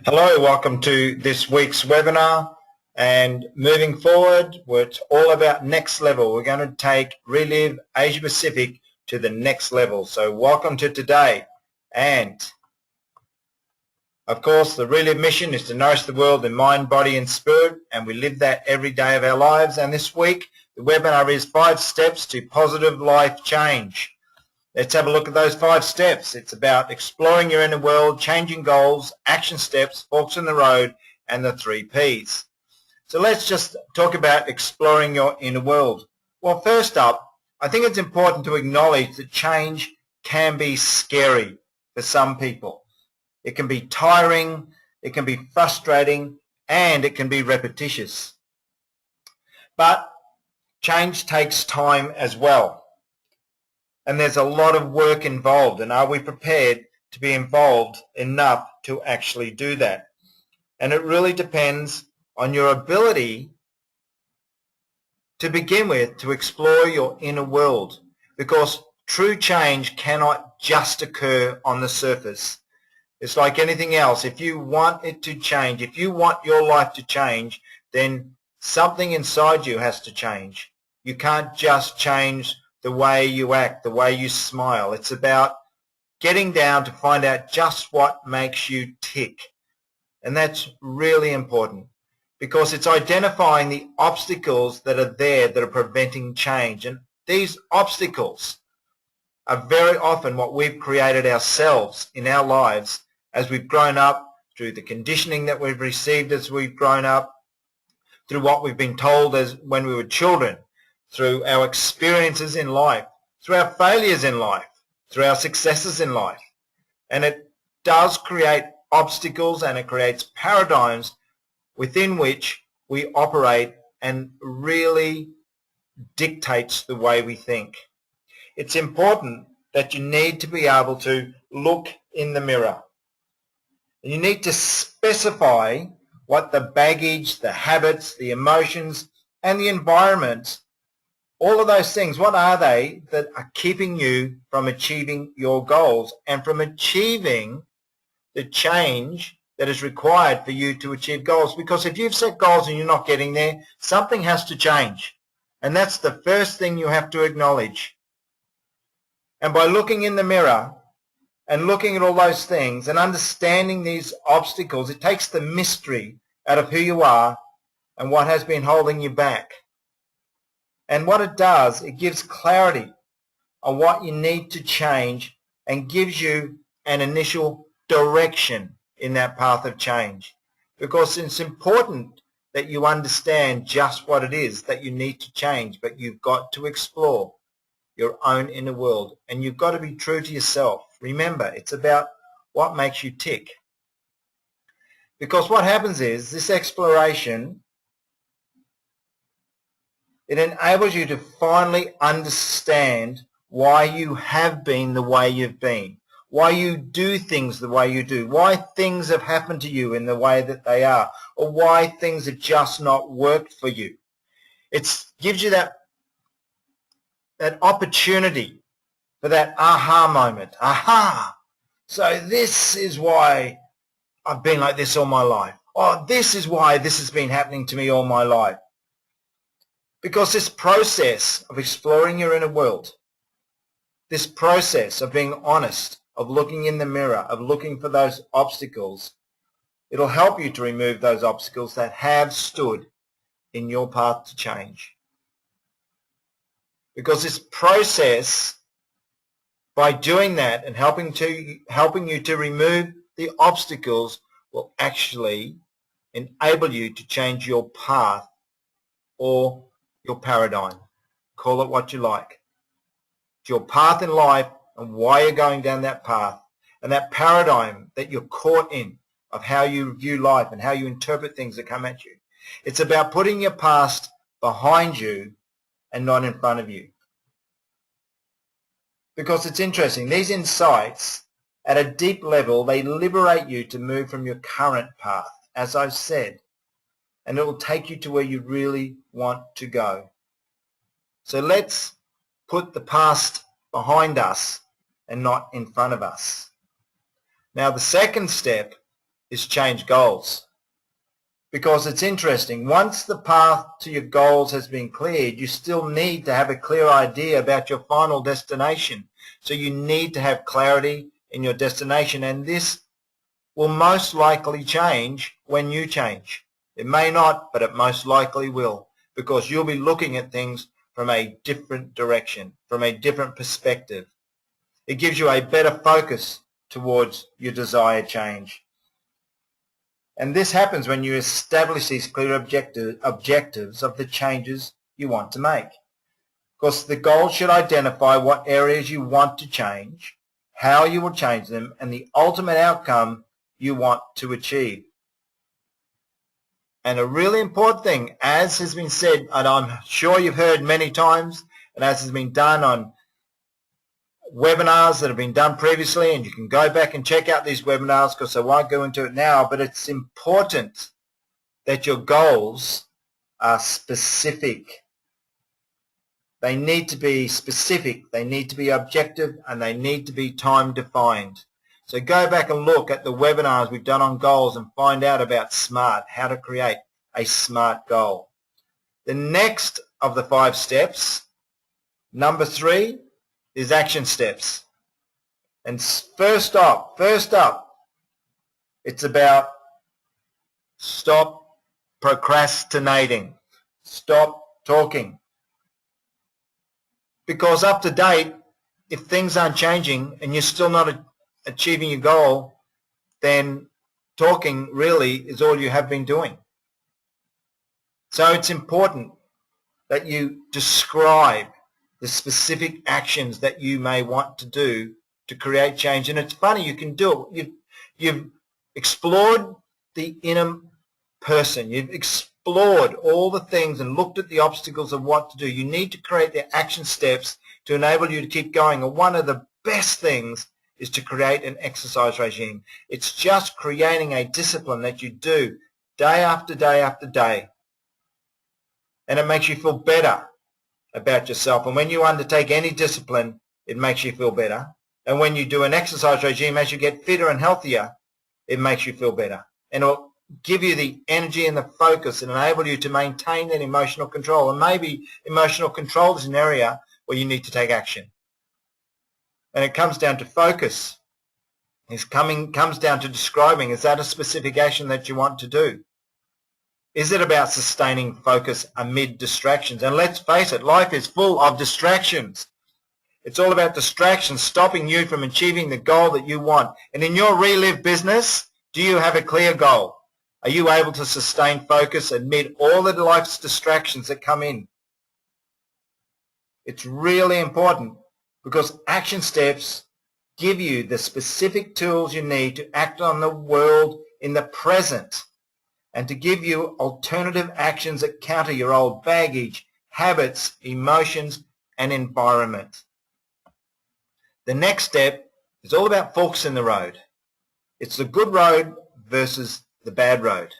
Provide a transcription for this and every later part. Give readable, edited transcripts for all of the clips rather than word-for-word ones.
Hello, welcome to this week's webinar, and moving forward it's all about next level. We're going to take Reliv Asia Pacific to the next level. So welcome to today, and of course the Reliv mission is to nourish the world in mind, body and spirit, and we live that every day of our lives. And this week the webinar is 5 steps to positive life change. Let's have a look at those 5 steps. It's about exploring your inner world, changing goals, action steps, forks in the road, and the 3 Ps. So let's just talk about exploring your inner world. Well, first up, I think it's important to acknowledge that change can be scary for some people. It can be tiring, it can be frustrating, and it can be repetitious. But change takes time as well. And there's a lot of work involved, and are we prepared to be involved enough to actually do that? And it really depends on your ability to begin with to explore your inner world, because true change cannot just occur on the surface. It's like anything else. If you want it to change, if you want your life to change, then something inside you has to change. You can't just change the way you act, the way you smile. It's about getting down to find out just what makes you tick. And that's really important, because it's identifying the obstacles that are there that are preventing change. And these obstacles are very often what we've created ourselves in our lives as we've grown up, through the conditioning that we've received as we've grown up, through what we've been told as when we were children, through our experiences in life, through our failures in life, through our successes in life. And it does create obstacles, and it creates paradigms within which we operate, and really dictates the way we think. It's important that you need to be able to look in the mirror. You need to specify what the baggage, the habits, the emotions, and the environment, all of those things, what are they that are keeping you from achieving your goals and from achieving the change that is required for you to achieve goals? Because if you've set goals and you're not getting there, something has to change. And that's the first thing you have to acknowledge. And by looking in the mirror and looking at all those things and understanding these obstacles, it takes the mystery out of who you are and what has been holding you back. And what it does, it gives clarity on what you need to change and gives you an initial direction in that path of change. Because it's important that you understand just what it is that you need to change, but you've got to explore your own inner world, and you've got to be true to yourself. Remember, it's about what makes you tick. Because what happens is this exploration, it enables you to finally understand why you have been the way you've been, why you do things the way you do, why things have happened to you in the way that they are, or why things have just not worked for you. It gives you that opportunity for that aha moment. Aha! So this is why I've been like this all my life. Oh, this is why this has been happening to me all my life. Because this process of exploring your inner world, this process of being honest, of looking in the mirror, of looking for those obstacles, it'll help you to remove those obstacles that have stood in your path to change. Because this process, by doing that and helping you to remove the obstacles, will actually enable you to change your path or your paradigm. Call it what you like. It's your path in life and why you're going down that path, and that paradigm that you're caught in of how you view life and how you interpret things that come at you. It's about putting your past behind you and not in front of you. Because it's interesting, these insights at a deep level, they liberate you to move from your current path, as I've said, and it will take you to where you really want to go. So let's put the past behind us and not in front of us. Now the second step is change goals. Because it's interesting, once the path to your goals has been cleared, you still need to have a clear idea about your final destination. So you need to have clarity in your destination, and this will most likely change when you change. It may not, but it most likely will, because you'll be looking at things from a different direction, from a different perspective. It gives you a better focus towards your desired change. And this happens when you establish these clear objectives of the changes you want to make. Of course, the goal should identify what areas you want to change, how you will change them, and the ultimate outcome you want to achieve. And a really important thing, as has been said, and I'm sure you've heard many times, and as has been done on webinars that have been done previously, and you can go back and check out these webinars because I won't go into it now, but it's important that your goals are specific. They need to be specific, they need to be objective, and they need to be time defined. So go back and look at the webinars we've done on goals and find out about SMART, how to create a SMART goal. The next of the 5 steps, number 3, is action steps. And first up, it's about stop procrastinating. Stop talking. Because up to date, if things aren't changing and you're still not achieving your goal, then talking really is all you have been doing. So it's important that you describe the specific actions that you may want to do to create change. And it's funny, you can do it. You've explored the inner person. You've explored all the things and looked at the obstacles of what to do. You need to create the action steps to enable you to keep going. And one of the best things is to create an exercise regime. It's just creating a discipline that you do day after day after day. And it makes you feel better about yourself. And when you undertake any discipline, it makes you feel better. And when you do an exercise regime, as you get fitter and healthier, it makes you feel better. And it'll give you the energy and the focus and enable you to maintain that emotional control. And maybe emotional control is an area where you need to take action. And it comes down to focus. It comes down to describing, is that a specific action that you want to do? Is it about sustaining focus amid distractions? And let's face it, life is full of distractions. It's all about distractions stopping you from achieving the goal that you want. And in your Reliv business, do you have a clear goal? Are you able to sustain focus amid all the life's distractions that come in? It's really important because action steps give you the specific tools you need to act on the world in the present, and to give you alternative actions that counter your old baggage, habits, emotions, and environment. The next step is all about forks in the road. It's the good road versus the bad road.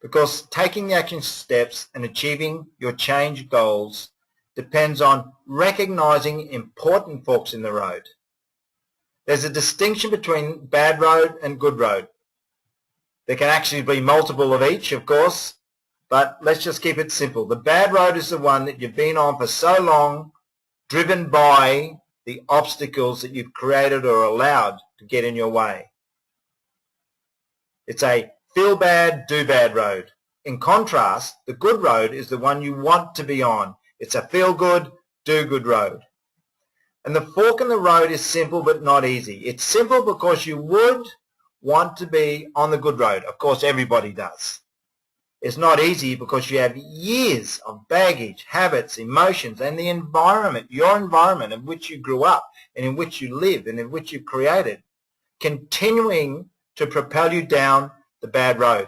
Because taking the action steps and achieving your change goals depends on recognizing important forks in the road. There's a distinction between bad road and good road. There can actually be multiple of each, of course, but let's just keep it simple. The bad road is the one that you've been on for so long, driven by the obstacles that you've created or allowed to get in your way. It's a feel bad, do bad road. In contrast, the good road is the one you want to be on. It's a feel good, do good road. And the fork in the road is simple but not easy. It's simple because you would want to be on the good road. Of course, everybody does. It's not easy because you have years of baggage, habits, emotions, and the environment, your environment in which you grew up and in which you live and in which you've created, continuing to propel you down the bad road.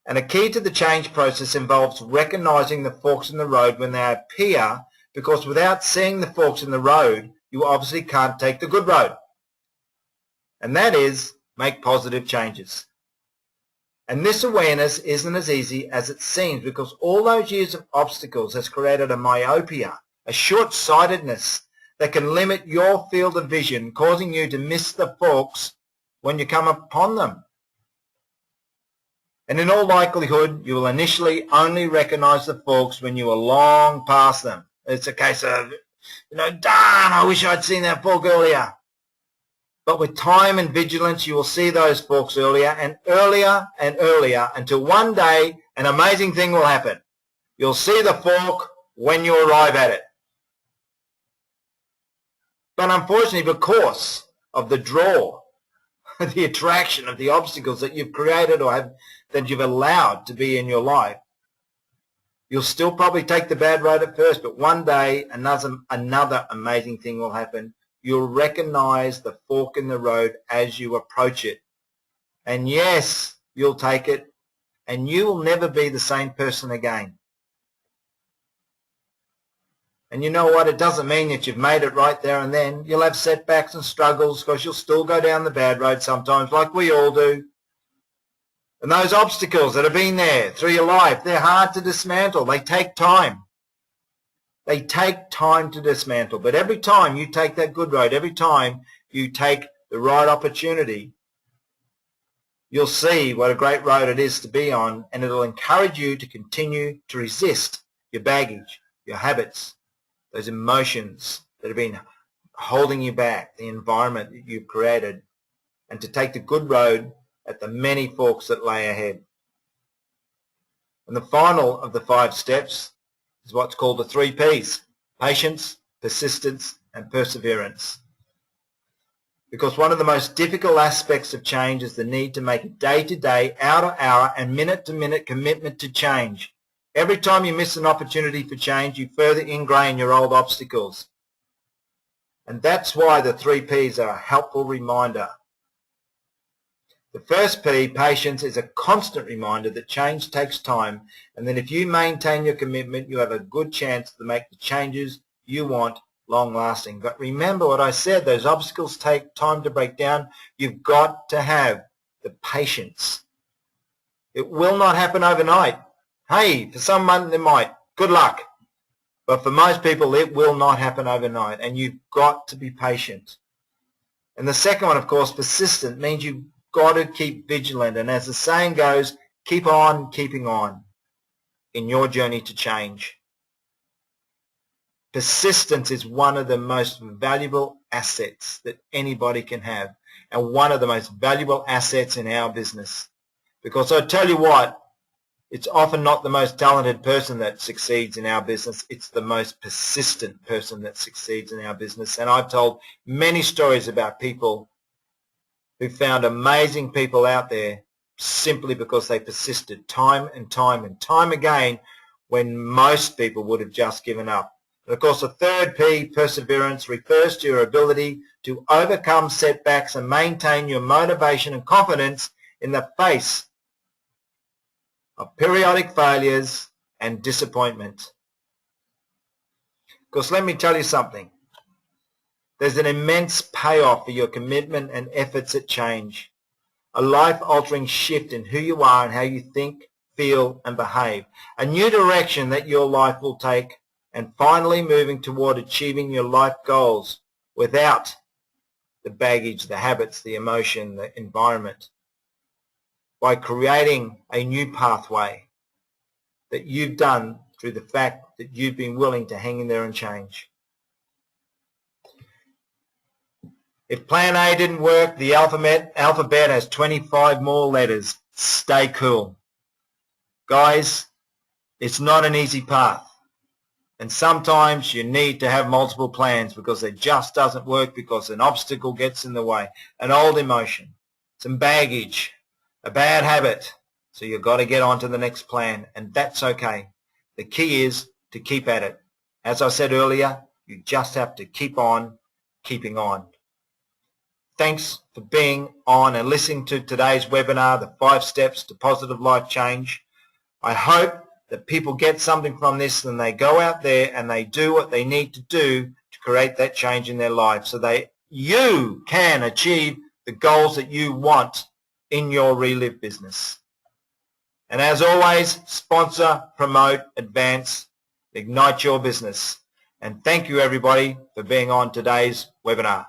And a key to the change process involves recognizing the forks in the road when they appear, because without seeing the forks in the road, you obviously can't take the good road. And that is, make positive changes. And this awareness isn't as easy as it seems, because all those years of obstacles has created a myopia, a short-sightedness that can limit your field of vision, causing you to miss the forks when you come upon them. And in all likelihood, you will initially only recognize the forks when you are long past them. It's a case of, darn, I wish I'd seen that fork earlier. But with time and vigilance, you will see those forks earlier and earlier and earlier until one day an amazing thing will happen. You'll see the fork when you arrive at it. But unfortunately, because of the draw, the attraction of the obstacles that you've created or that you've allowed to be in your life, you'll still probably take the bad road at first, but one day another amazing thing will happen. You'll recognize the fork in the road as you approach it. And yes, you'll take it, and you will never be the same person again. And you know what? It doesn't mean that you've made it right there and then. You'll have setbacks and struggles because you'll still go down the bad road sometimes, like we all do. And those obstacles that have been there through your life, they're hard to dismantle. They take time. They take time to dismantle. But every time you take that good road, every time you take the right opportunity, you'll see what a great road it is to be on, and it'll encourage you to continue to resist your baggage, your habits, those emotions that have been holding you back, the environment that you've created, and to take the good road at the many forks that lay ahead. And the final of the 5 steps is what's called the 3 Ps: patience, persistence, and perseverance. Because one of the most difficult aspects of change is the need to make a day-to-day, hour-to-hour, and minute-to-minute commitment to change. Every time you miss an opportunity for change, you further ingrain your old obstacles. And that's why the 3 Ps are a helpful reminder. The first P, patience, is a constant reminder that change takes time, and that if you maintain your commitment, you have a good chance to make the changes you want long-lasting. But remember what I said, those obstacles take time to break down. You've got to have the patience. It will not happen overnight. Hey, for someone it might. Good luck. But for most people, it will not happen overnight, and you've got to be patient. And the second one, of course, persistent, means you've got to keep vigilant, and as the saying goes, keep on keeping on in your journey to change. Persistence is one of the most valuable assets that anybody can have, and one of the most valuable assets in our business. Because I tell you what, it's often not the most talented person that succeeds in our business, it's the most persistent person that succeeds in our business. And I've told many stories about people who found amazing people out there simply because they persisted time and time and time again when most people would have just given up. And of course, the third P, perseverance, refers to your ability to overcome setbacks and maintain your motivation and confidence in the face of periodic failures and disappointment. Because let me tell you something. There's an immense payoff for your commitment and efforts at change, a life-altering shift in who you are and how you think, feel, and behave, a new direction that your life will take, and finally moving toward achieving your life goals without the baggage, the habits, the emotion, the environment, by creating a new pathway that you've done through the fact that you've been willing to hang in there and change. If plan A didn't work, the alphabet has 25 more letters. Stay cool. Guys, it's not an easy path. And sometimes you need to have multiple plans because it just doesn't work because an obstacle gets in the way, an old emotion, some baggage, a bad habit. So you've got to get on to the next plan, and that's okay. The key is to keep at it. As I said earlier, you just have to keep on keeping on. Thanks for being on and listening to today's webinar, the 5 Steps to Positive Life Change. I hope that people get something from this and they go out there and they do what they need to do to create that change in their life so you can achieve the goals that you want in your Reliv business. And as always, sponsor, promote, advance, ignite your business. And thank you everybody for being on today's webinar.